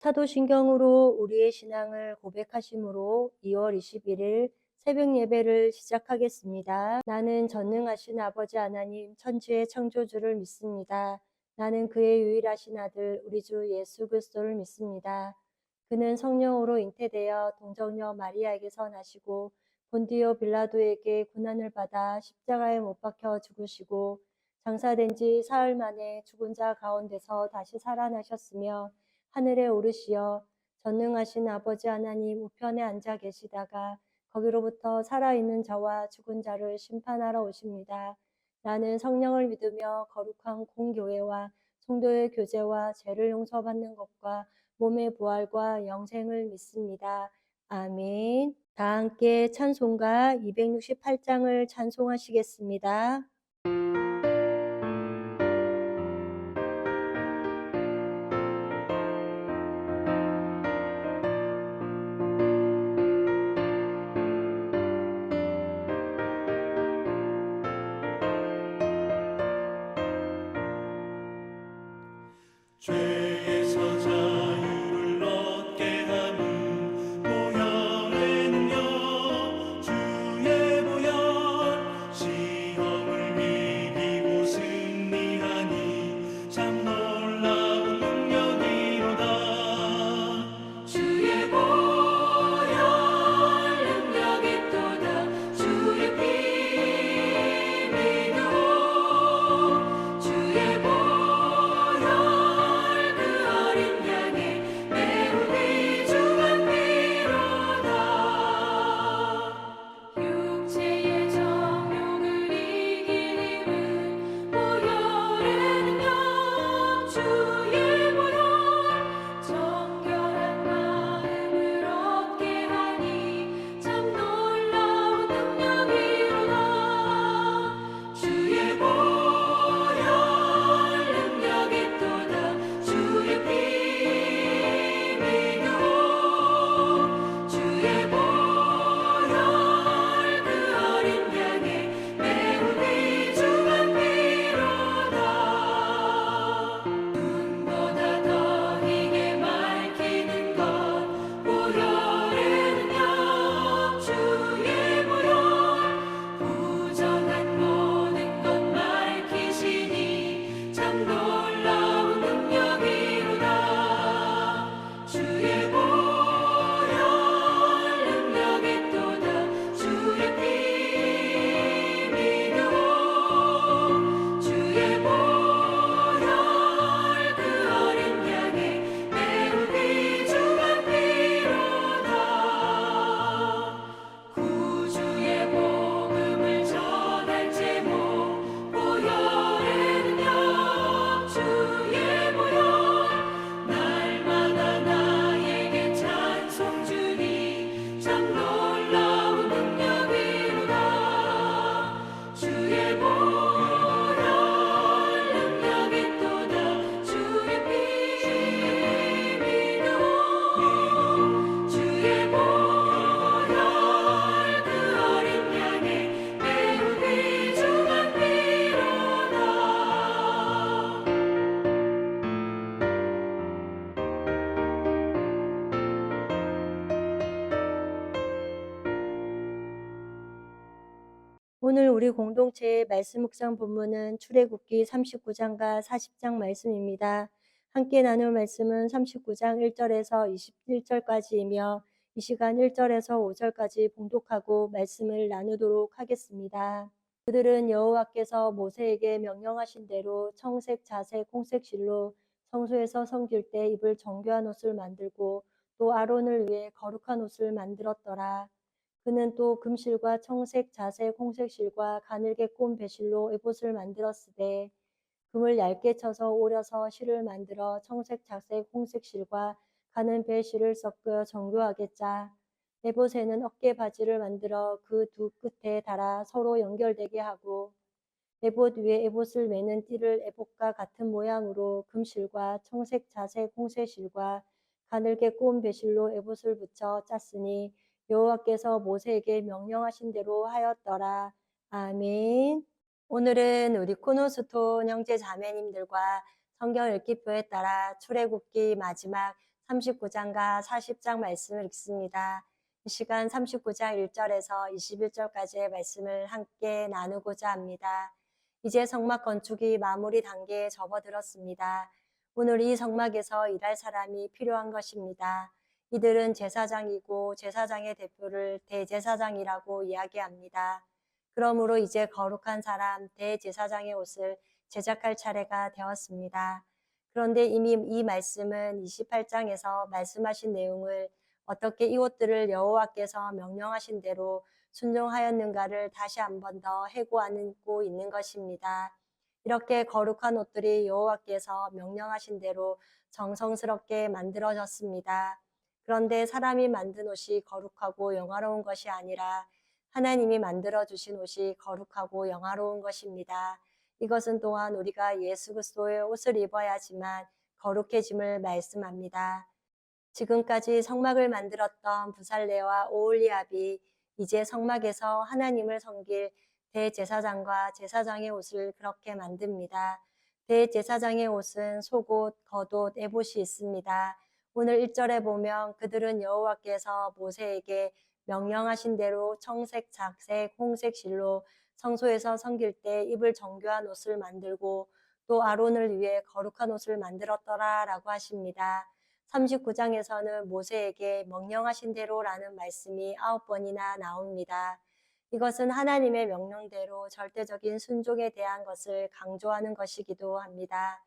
사도신경으로 우리의 신앙을 고백하심으로 2월 21일 새벽 예배를 시작하겠습니다. 나는 전능하신 아버지 하나님 천지의 창조주를 믿습니다. 나는 그의 유일하신 아들 우리 주 예수 그리스도를 믿습니다. 그는 성령으로 잉태되어 동정녀 마리아에게서 나시고 본디오 빌라도에게 고난을 받아 십자가에 못 박혀 죽으시고 장사된 지 사흘 만에 죽은 자 가운데서 다시 살아나셨으며 하늘에 오르시어 전능하신 아버지 하나님 우편에 앉아 계시다가 거기로부터 살아있는 자와 죽은 자를 심판하러 오십니다. 나는 성령을 믿으며 거룩한 공교회와 성도의 교제와 죄를 용서받는 것과 몸의 부활과 영생을 믿습니다. 아멘. 다 함께 찬송가 268장을 찬송하시겠습니다. 죄에서 자유를 얻게 하는 보혈에는요 주의 보혈 시험을 이기고 승리하니 참 놀라운 능력이로다. 주의 보혈 능력이 또다. 주의 피 믿어 주의 보혈 오늘 우리 공동체의 말씀 묵상 본문은 출애굽기 39장과 40장 말씀입니다. 함께 나눌 말씀은 39장 1절에서 21절까지이며 이 시간 1절에서 5절까지 봉독하고 말씀을 나누도록 하겠습니다. 그들은 여호와께서 모세에게 명령하신 대로 청색, 자색, 홍색 실로 성소에서 섬길 때 입을 정교한 옷을 만들고 또 아론을 위해 거룩한 옷을 만들었더라. 그는 또 금실과 청색, 자색, 홍색 실과 가늘게 꼰 배실로 에봇을 만들었으되 금을 얇게 쳐서 오려서 실을 만들어 청색, 자색, 홍색 실과 가는 배실을 섞어 정교하게 짜. 에봇에는 어깨 바지를 만들어 그 두 끝에 달아 서로 연결되게 하고 에봇 위에 에봇을 매는 띠를 에봇과 같은 모양으로 금실과 청색, 자색, 홍색 실과 가늘게 꼰 배실로 에봇을 붙여 짰으니 여호와께서 모세에게 명령하신 대로 하였더라. 아멘. 오늘은 우리 코노스톤 형제 자매님들과 성경 읽기표에 따라 출애굽기 마지막 39장과 40장 말씀을 읽습니다. 이 시간 39장 1절에서 21절까지의 말씀을 함께 나누고자 합니다. 이제 성막 건축이 마무리 단계에 접어들었습니다. 오늘 이 성막에서 일할 사람이 필요한 것입니다. 이들은 제사장이고 제사장의 대표를 대제사장이라고 이야기합니다. 그러므로 이제 거룩한 사람 대제사장의 옷을 제작할 차례가 되었습니다. 그런데 이미 이 말씀은 28장에서 말씀하신 내용을 어떻게 이 옷들을 여호와께서 명령하신 대로 순종하였는가를 다시 한 번 더 해고하고 있는 것입니다. 이렇게 거룩한 옷들이 여호와께서 명령하신 대로 정성스럽게 만들어졌습니다. 그런데 사람이 만든 옷이 거룩하고 영화로운 것이 아니라 하나님이 만들어 주신 옷이 거룩하고 영화로운 것입니다. 이것은 또한 우리가 예수 그리스도의 옷을 입어야지만 거룩해짐을 말씀합니다. 지금까지 성막을 만들었던 부살레와 오홀리압이 이제 성막에서 하나님을 섬길 대제사장과 제사장의 옷을 그렇게 만듭니다. 대제사장의 옷은 속옷, 겉옷, 에봇이 있습니다. 오늘 1절에 보면 그들은 여호와께서 모세에게 명령하신 대로 청색, 작색, 홍색 실로 성소에서 섬길 때 입을 정교한 옷을 만들고 또 아론을 위해 거룩한 옷을 만들었더라라고 하십니다. 39장에서는 모세에게 명령하신 대로라는 말씀이 9번이나 나옵니다. 이것은 하나님의 명령대로 절대적인 순종에 대한 것을 강조하는 것이기도 합니다.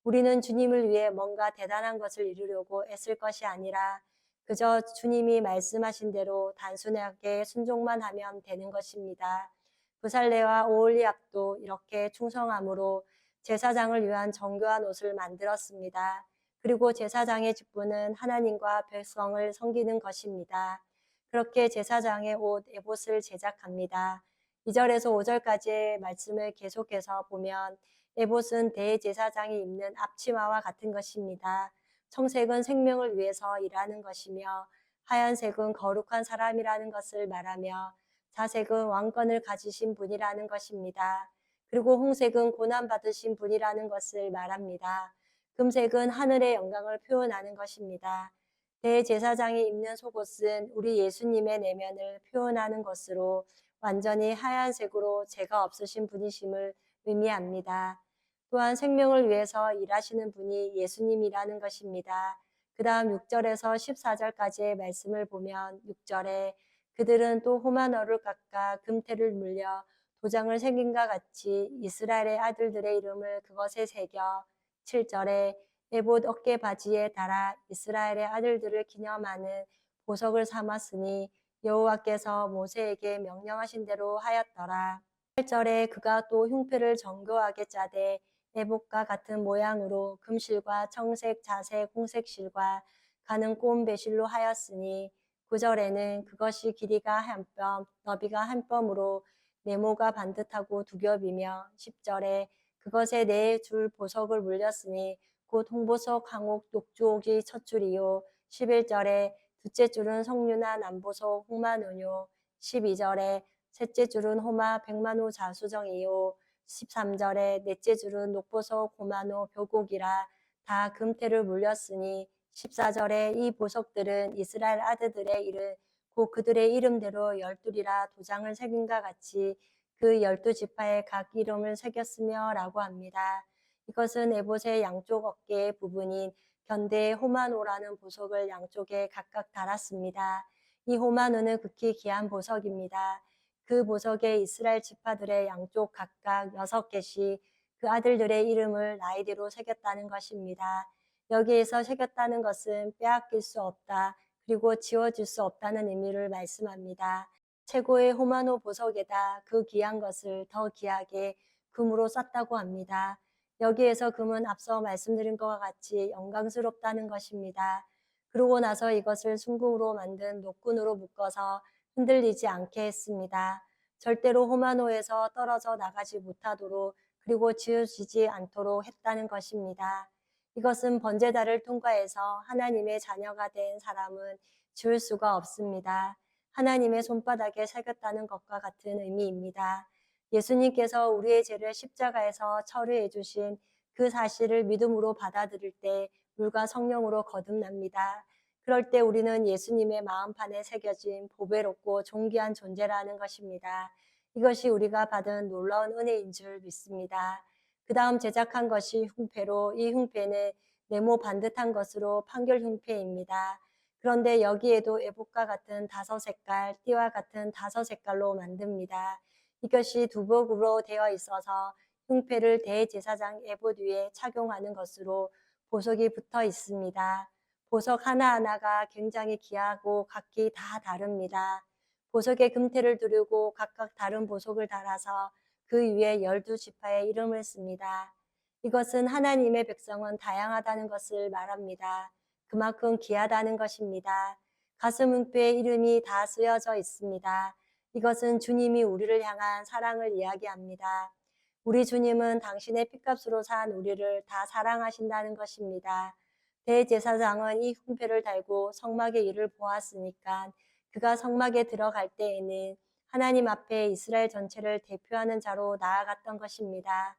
우리는 주님을 위해 뭔가 대단한 것을 이루려고 애쓸 것이 아니라 그저 주님이 말씀하신 대로 단순하게 순종만 하면 되는 것입니다. 부살레와 오홀리압도 이렇게 충성함으로 제사장을 위한 정교한 옷을 만들었습니다. 그리고 제사장의 직분은 하나님과 백성을 섬기는 것입니다. 그렇게 제사장의 옷, 에봇을 제작합니다. 2절에서 5절까지의 말씀을 계속해서 보면 에봇은 대제사장이 입는 앞치마와 같은 것입니다. 청색은 생명을 위해서 일하는 것이며 하얀색은 거룩한 사람이라는 것을 말하며 자색은 왕권을 가지신 분이라는 것입니다. 그리고 홍색은 고난받으신 분이라는 것을 말합니다. 금색은 하늘의 영광을 표현하는 것입니다. 대제사장이 입는 속옷은 우리 예수님의 내면을 표현하는 것으로 완전히 하얀색으로 죄가 없으신 분이심을 의미합니다. 또한 생명을 위해서 일하시는 분이 예수님이라는 것입니다. 그 다음 6절에서 14절까지의 말씀을 보면 6절에 그들은 또 호마너를 깎아 금태를 물려 도장을 새김과 같이 이스라엘의 아들들의 이름을 그것에 새겨 7절에 에봇 어깨 바지에 달아 이스라엘의 아들들을 기념하는 보석을 삼았으니 여호와께서 모세에게 명령하신 대로 하였더라. 8절에 그가 또 흉패를 정교하게 짜되 에봇과 같은 모양으로 금실과 청색, 자색, 홍색 실과 가는 꼬은 배실로 하였으니 9절에는 그것이 길이가 한 뼘, 너비가 한 뼘으로 네모가 반듯하고 두 겹이며 10절에 그것에 네 줄 보석을 물렸으니 곧 홍보석, 항옥, 녹주옥이 첫 줄이요 11절에 둘째 줄은 석류나 남보석, 홍마노뇨 12절에 셋째 줄은 호마, 백만호 자수정이요 13절에 넷째 줄은 녹보석, 고마노, 벼곡이라 다 금태를 물렸으니 14절에 이 보석들은 이스라엘 아들들의 이름 곧 그들의 이름대로 12이라 도장을 새김과 같이 그 12지파에 각 이름을 새겼으며 라고 합니다. 이것은 에봇의 양쪽 어깨의 부분인 견대의 호마노라는 보석을 양쪽에 각각 달았습니다. 이 호마노는 극히 귀한 보석입니다. 그 보석에 이스라엘 지파들의 양쪽 각각 6개씩 그 아들들의 이름을 나이대로 새겼다는 것입니다. 여기에서 새겼다는 것은 빼앗길 수 없다. 그리고 지워질 수 없다는 의미를 말씀합니다. 최고의 호마노 보석에다 그 귀한 것을 더 귀하게 금으로 쌌다고 합니다. 여기에서 금은 앞서 말씀드린 것과 같이 영광스럽다는 것입니다. 그러고 나서 이것을 순금으로 만든 녹군으로 묶어서 흔들리지 않게 했습니다. 절대로 호마노에서 떨어져 나가지 못하도록 그리고 지워지지 않도록 했다는 것입니다. 이것은 번제단을 통과해서 하나님의 자녀가 된 사람은 지울 수가 없습니다. 하나님의 손바닥에 새겼다는 것과 같은 의미입니다. 예수님께서 우리의 죄를 십자가에서 처리해 주신 그 사실을 믿음으로 받아들일 때 물과 성령으로 거듭납니다. 그럴 때 우리는 예수님의 마음판에 새겨진 보배롭고 존귀한 존재라는 것입니다. 이것이 우리가 받은 놀라운 은혜인 줄 믿습니다. 그 다음 제작한 것이 흉패로 이 흉패는 네모 반듯한 것으로 판결 흉패입니다. 그런데 여기에도 에봇과 같은 다섯 색깔, 띠와 같은 다섯 색깔로 만듭니다. 이것이 두복으로 되어 있어서 흉패를 대제사장 에봇 위에 착용하는 것으로 보석이 붙어 있습니다. 보석 하나하나가 굉장히 귀하고 각기 다 다릅니다. 보석에 금태를 두르고 각각 다른 보석을 달아서 그 위에 12지파의 이름을 씁니다. 이것은 하나님의 백성은 다양하다는 것을 말합니다. 그만큼 귀하다는 것입니다. 가슴 흉패에 이름이 다 쓰여져 있습니다. 이것은 주님이 우리를 향한 사랑을 이야기합니다. 우리 주님은 당신의 핏값으로 산 우리를 다 사랑하신다는 것입니다. 대제사장은 이 흉패를 달고 성막의 일을 보았으니까 그가 성막에 들어갈 때에는 하나님 앞에 이스라엘 전체를 대표하는 자로 나아갔던 것입니다.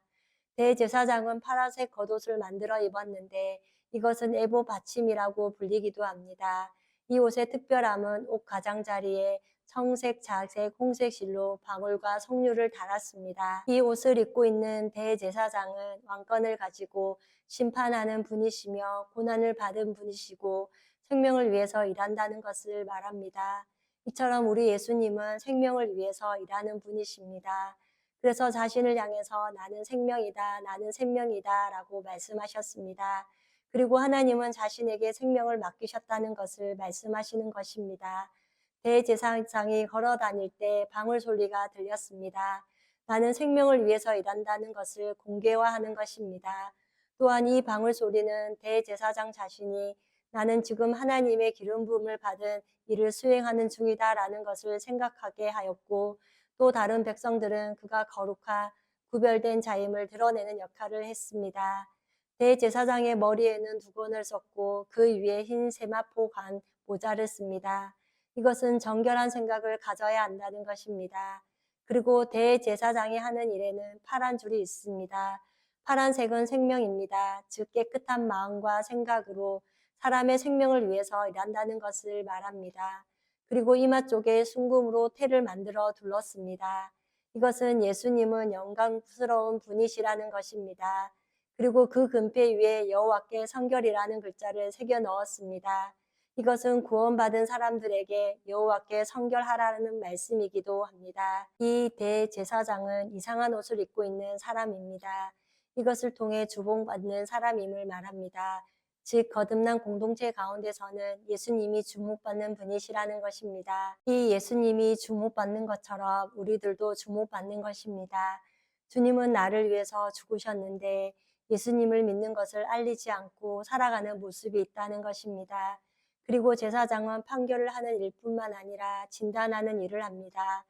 대제사장은 파란색 겉옷을 만들어 입었는데 이것은 에봇 받침이라고 불리기도 합니다. 이 옷의 특별함은 옷 가장자리에 청색, 자색, 홍색 실로 방울과 석류를 달았습니다. 이 옷을 입고 있는 대제사장은 왕권을 가지고 심판하는 분이시며 고난을 받은 분이시고 생명을 위해서 일한다는 것을 말합니다. 이처럼 우리 예수님은 생명을 위해서 일하는 분이십니다. 그래서 자신을 향해서 나는 생명이다, 나는 생명이다 라고 말씀하셨습니다. 그리고 하나님은 자신에게 생명을 맡기셨다는 것을 말씀하시는 것입니다. 대제사장이 걸어 다닐 때 방울 소리가 들렸습니다. 나는 생명을 위해서 일한다는 것을 공개화하는 것입니다. 또한 이 방울 소리는 대제사장 자신이 나는 지금 하나님의 기름 부음을 받은 일을 수행하는 중이다라는 것을 생각하게 하였고 또 다른 백성들은 그가 거룩하 구별된 자임을 드러내는 역할을 했습니다. 대제사장의 머리에는 두건을 썼고 그 위에 흰 세마포 간 모자를 씁니다. 이것은 정결한 생각을 가져야 한다는 것입니다. 그리고 대제사장이 하는 일에는 파란 줄이 있습니다. 파란색은 생명입니다. 즉 깨끗한 마음과 생각으로 사람의 생명을 위해서 일한다는 것을 말합니다. 그리고 이마 쪽에 순금으로 태를 만들어 둘렀습니다. 이것은 예수님은 영광스러운 분이시라는 것입니다. 그리고 그 금패 위에 여호와께 성결이라는 글자를 새겨 넣었습니다. 이것은 구원받은 사람들에게 여호와께 성결하라는 말씀이기도 합니다. 이 대제사장은 이상한 옷을 입고 있는 사람입니다. 이것을 통해 주봉받는 사람임을 말합니다. 즉 거듭난 공동체 가운데서는 예수님이 주목받는 분이시라는 것입니다. 이 예수님이 주목받는 것처럼 우리들도 주목받는 것입니다. 주님은 나를 위해서 죽으셨는데 예수님을 믿는 것을 알리지 않고 살아가는 모습이 있다는 것입니다. 그리고 제사장은 판결을 하는 일뿐만 아니라 진단하는 일을 합니다.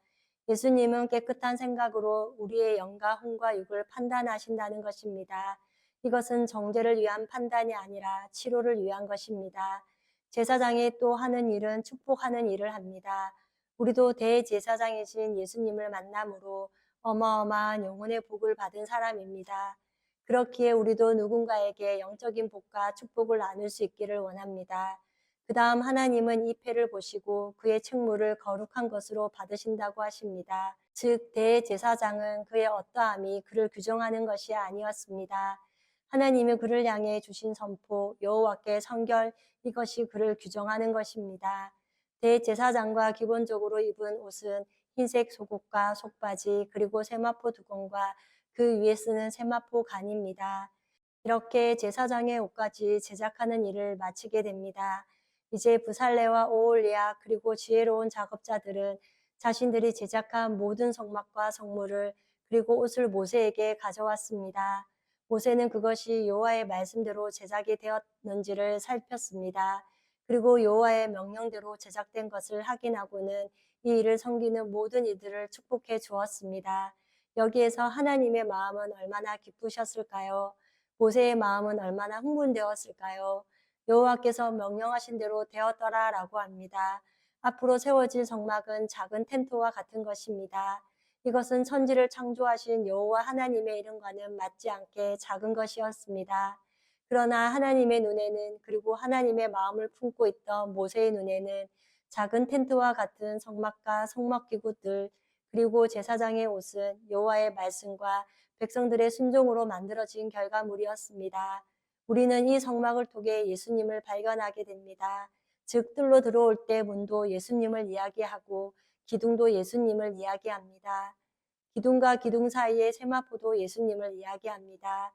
예수님은 깨끗한 생각으로 우리의 영과 혼과 육을 판단하신다는 것입니다. 이것은 정죄를 위한 판단이 아니라 치료를 위한 것입니다. 제사장이 또 하는 일은 축복하는 일을 합니다. 우리도 대제사장이신 예수님을 만남으로 어마어마한 영혼의 복을 받은 사람입니다. 그렇기에 우리도 누군가에게 영적인 복과 축복을 나눌 수 있기를 원합니다. 그 다음 하나님은 이 패를 보시고 그의 책무를 거룩한 것으로 받으신다고 하십니다. 즉 대제사장은 그의 어떠함이 그를 규정하는 것이 아니었습니다. 하나님이 그를 향해 주신 선포, 여호와께 성결, 이것이 그를 규정하는 것입니다. 대제사장과 기본적으로 입은 옷은 흰색 속옷과 속바지, 그리고 세마포 두건과 그 위에 쓰는 세마포 간입니다. 이렇게 제사장의 옷까지 제작하는 일을 마치게 됩니다. 이제 부살레와 오홀리아 그리고 지혜로운 작업자들은 자신들이 제작한 모든 성막과 성물을 그리고 옷을 모세에게 가져왔습니다. 모세는 그것이 여호와의 말씀대로 제작이 되었는지를 살폈습니다. 그리고 여호와의 명령대로 제작된 것을 확인하고는 이 일을 섬기는 모든 이들을 축복해 주었습니다. 여기에서 하나님의 마음은 얼마나 기쁘셨을까요? 모세의 마음은 얼마나 흥분되었을까요? 여호와께서 명령하신 대로 되었더라라고 합니다. 앞으로 세워질 성막은 작은 텐트와 같은 것입니다. 이것은 천지를 창조하신 여호와 하나님의 이름과는 맞지 않게 작은 것이었습니다. 그러나 하나님의 눈에는, 그리고 하나님의 마음을 품고 있던 모세의 눈에는 작은 텐트와 같은 성막과 성막기구들, 그리고 제사장의 옷은 여호와의 말씀과 백성들의 순종으로 만들어진 결과물이었습니다. 우리는 이 성막을 통해 예수님을 발견하게 됩니다. 즉, 뜰로 들어올 때 문도 예수님을 이야기하고 기둥도 예수님을 이야기합니다. 기둥과 기둥 사이의 세마포도 예수님을 이야기합니다.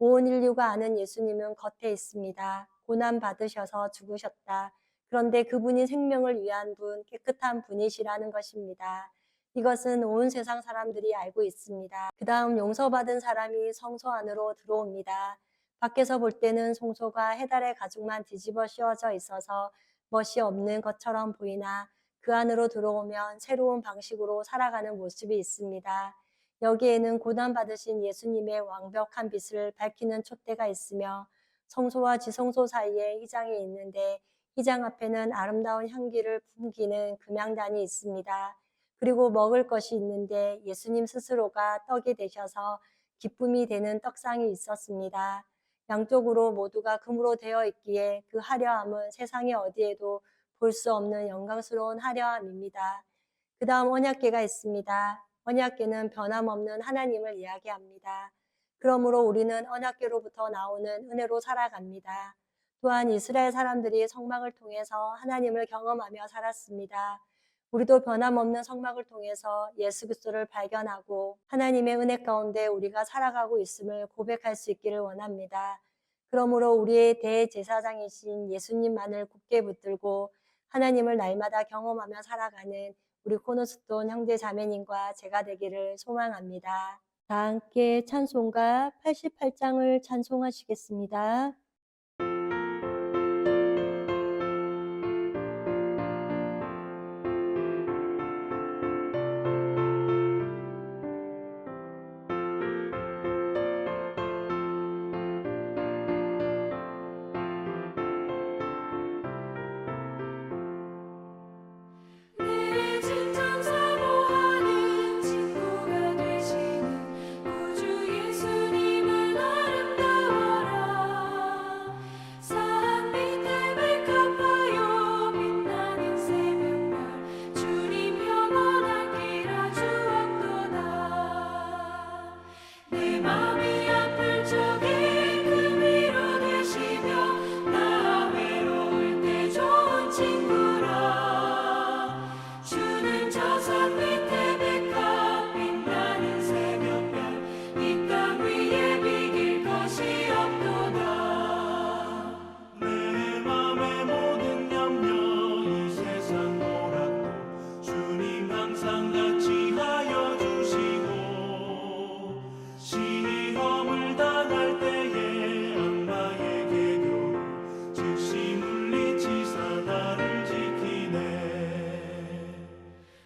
온 인류가 아는 예수님은 겉에 있습니다. 고난 받으셔서 죽으셨다. 그런데 그분이 생명을 위한 분, 깨끗한 분이시라는 것입니다. 이것은 온 세상 사람들이 알고 있습니다. 그 다음 용서받은 사람이 성소 안으로 들어옵니다. 밖에서 볼 때는 성소가 해달의 가죽만 뒤집어 씌워져 있어서 멋이 없는 것처럼 보이나 그 안으로 들어오면 새로운 방식으로 살아가는 모습이 있습니다. 여기에는 고난받으신 예수님의 완벽한 빛을 밝히는 촛대가 있으며 성소와 지성소 사이에 휘장이 있는데 휘장 앞에는 아름다운 향기를 풍기는 금향단이 있습니다. 그리고 먹을 것이 있는데 예수님 스스로가 떡이 되셔서 기쁨이 되는 떡상이 있었습니다. 양쪽으로 모두가 금으로 되어 있기에 그 화려함은 세상의 어디에도 볼 수 없는 영광스러운 화려함입니다. 그 다음 언약궤가 있습니다. 언약궤는 변함없는 하나님을 이야기합니다. 그러므로 우리는 언약궤로부터 나오는 은혜로 살아갑니다. 또한 이스라엘 사람들이 성막을 통해서 하나님을 경험하며 살았습니다. 우리도 변함없는 성막을 통해서 예수 그리스도를 발견하고 하나님의 은혜 가운데 우리가 살아가고 있음을 고백할 수 있기를 원합니다. 그러므로 우리의 대제사장이신 예수님만을 굳게 붙들고 하나님을 날마다 경험하며 살아가는 우리 코너스톤 형제 자매님과 제가 되기를 소망합니다. 다 함께 찬송가 88장을 찬송하시겠습니다. 내 진정 사모하는 친구가 되시는 구주 예수님은 아름다워라. 산 밑에 백합하여 빛나는 새벽별 주님 영원한 길아 주옵도다. 내 맘이 아플 적에 그 위로 되시며 나 외로울 때 좋은 친구라. 주는 저 산 밑에 백합 빛나는 새벽별 이 땅 위에 비길 것이 없도다. 내 맘의 모든 염려 이 세상 보라도 주님 항상 같이 하여 주시고 시험을 당할 때에 악마의 계교로 즉시 물리치사 나를 지키네.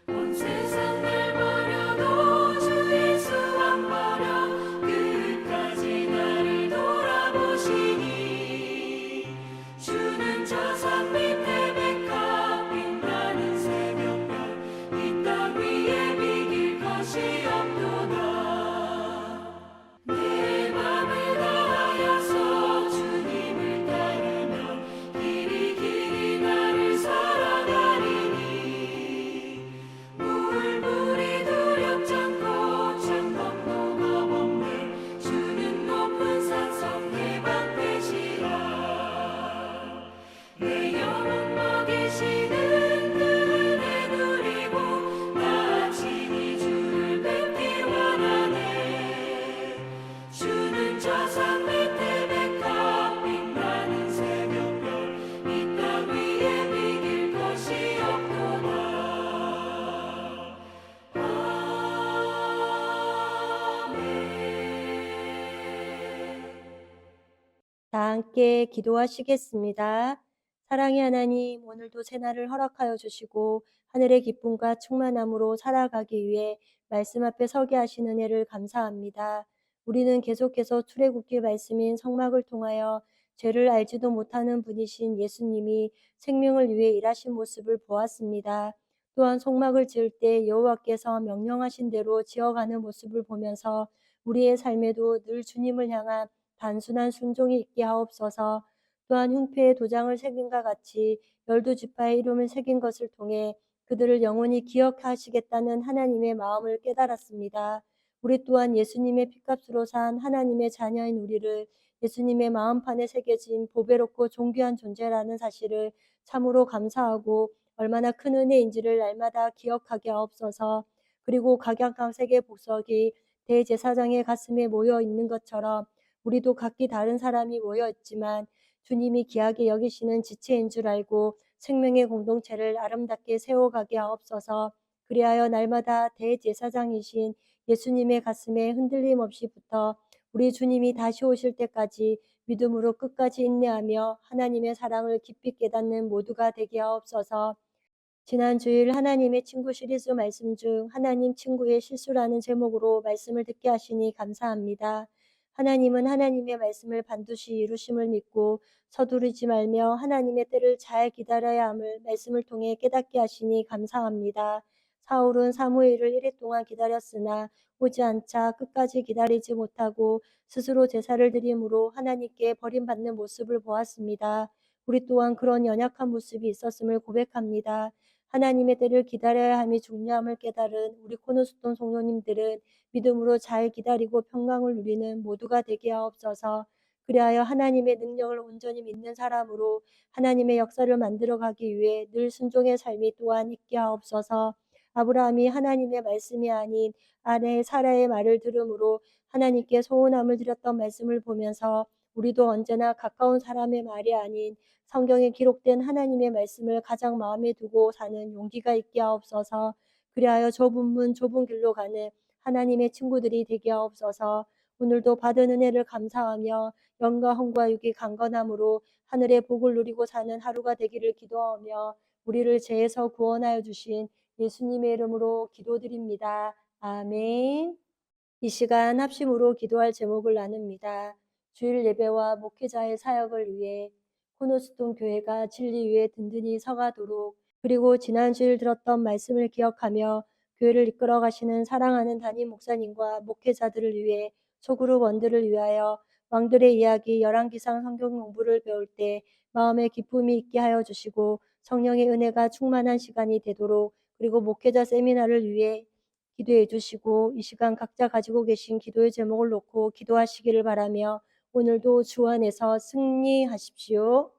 온 세상 날 버려도 주 예수 안 버려 끝까지 나를 돌아보시니. 주는 저 산 밑에 백합 빛나는 새벽별 이 땅 위에 비길 것이 없도다. 내 맘을 다하여서 주님을 따르며 길이 길이 나를 사랑하리니. 물이 두렵지 않고 창검도 겁없네. 주는 높은 산성 내 방패시라. 내 영혼 먹이시는 그 은혜 누리고 나 친히 주를 뵙길 원하네. 주는 저 산 밑에 백합 빛나는 새벽별 이 땅 위에 비길 것이 없도다. 아멘. 다 함께 기도하시겠습니다. 사랑의 하나님, 오늘도 새날을 허락하여 주시고 하늘의 기쁨과 충만함으로 살아가기 위해 말씀 앞에 서게 하신 은혜를 감사합니다. 우리는 계속해서 출애굽기 말씀인 성막을 통하여 죄를 알지도 못하는 분이신 예수님이 생명을 위해 일하신 모습을 보았습니다. 또한 성막을 지을 때 여호와께서 명령하신 대로 지어가는 모습을 보면서 우리의 삶에도 늘 주님을 향한 단순한 순종이 있게 하옵소서. 또한 흉패에 도장을 새김과 같이 12지파의 이름을 새긴 것을 통해 그들을 영원히 기억하시겠다는 하나님의 마음을 깨달았습니다. 우리 또한 예수님의 피값으로 산 하나님의 자녀인 우리를 예수님의 마음판에 새겨진 보배롭고 존귀한 존재라는 사실을 참으로 감사하고 얼마나 큰 은혜인지를 날마다 기억하게 하옵소서. 그리고 각양각색의 보석이 대제사장의 가슴에 모여 있는 것처럼 우리도 각기 다른 사람이 모여 있지만 주님이 귀하게 여기시는 지체인 줄 알고 생명의 공동체를 아름답게 세워가게 하옵소서. 그리하여 날마다 대제사장이신 예수님의 가슴에 흔들림 없이 붙어 우리 주님이 다시 오실 때까지 믿음으로 끝까지 인내하며 하나님의 사랑을 깊이 깨닫는 모두가 되게 하옵소서. 지난 주일 하나님의 친구 시리즈 말씀 중 하나님 친구의 실수라는 제목으로 말씀을 듣게 하시니 감사합니다. 하나님은 하나님의 말씀을 반드시 이루심을 믿고 서두르지 말며 하나님의 때를 잘 기다려야 함을 말씀을 통해 깨닫게 하시니 감사합니다. 사울은 사무엘을 이래 동안 기다렸으나 오지 않자 끝까지 기다리지 못하고 스스로 제사를 드림으로 하나님께 버림받는 모습을 보았습니다. 우리 또한 그런 연약한 모습이 있었음을 고백합니다. 하나님의 때를 기다려야 함이 중요함을 깨달은 우리 코너스톤 성도님들은 믿음으로 잘 기다리고 평강을 누리는 모두가 되게 하옵소서. 그리하여 하나님의 능력을 온전히 믿는 사람으로 하나님의 역사를 만들어가기 위해 늘 순종의 삶이 또한 있게 하옵소서. 아브라함이 하나님의 말씀이 아닌 아내 사라의 말을 들음으로 하나님께 서운함을 드렸던 말씀을 보면서 우리도 언제나 가까운 사람의 말이 아닌 성경에 기록된 하나님의 말씀을 가장 마음에 두고 사는 용기가 있게 하옵소서. 그리하여 좁은 문 좁은 길로 가는 하나님의 친구들이 되게 하옵소서. 오늘도 받은 은혜를 감사하며 영과 hon과 육이 강건함으로 하늘의 복을 누리고 사는 하루가 되기를 기도하며 우리를 죄에서 구원하여 주신 예수님의 이름으로 기도드립니다. 아멘. 이 시간 합심으로 기도할 제목을 나눕니다. 주일 예배와 목회자의 사역을 위해 코너스톤 교회가 진리 위에 든든히 서가도록, 그리고 지난 주일 들었던 말씀을 기억하며 교회를 이끌어 가시는 사랑하는 담임 목사님과 목회자들을 위해 소그룹 원들을 위하여 왕들의 이야기 열왕기상 성경 공부를 배울 때 마음의 기쁨이 있게 하여 주시고 성령의 은혜가 충만한 시간이 되도록, 그리고 목회자 세미나를 위해 기도해 주시고 이 시간 각자 가지고 계신 기도의 제목을 놓고 기도하시기를 바라며 오늘도 주 안에서 승리하십시오.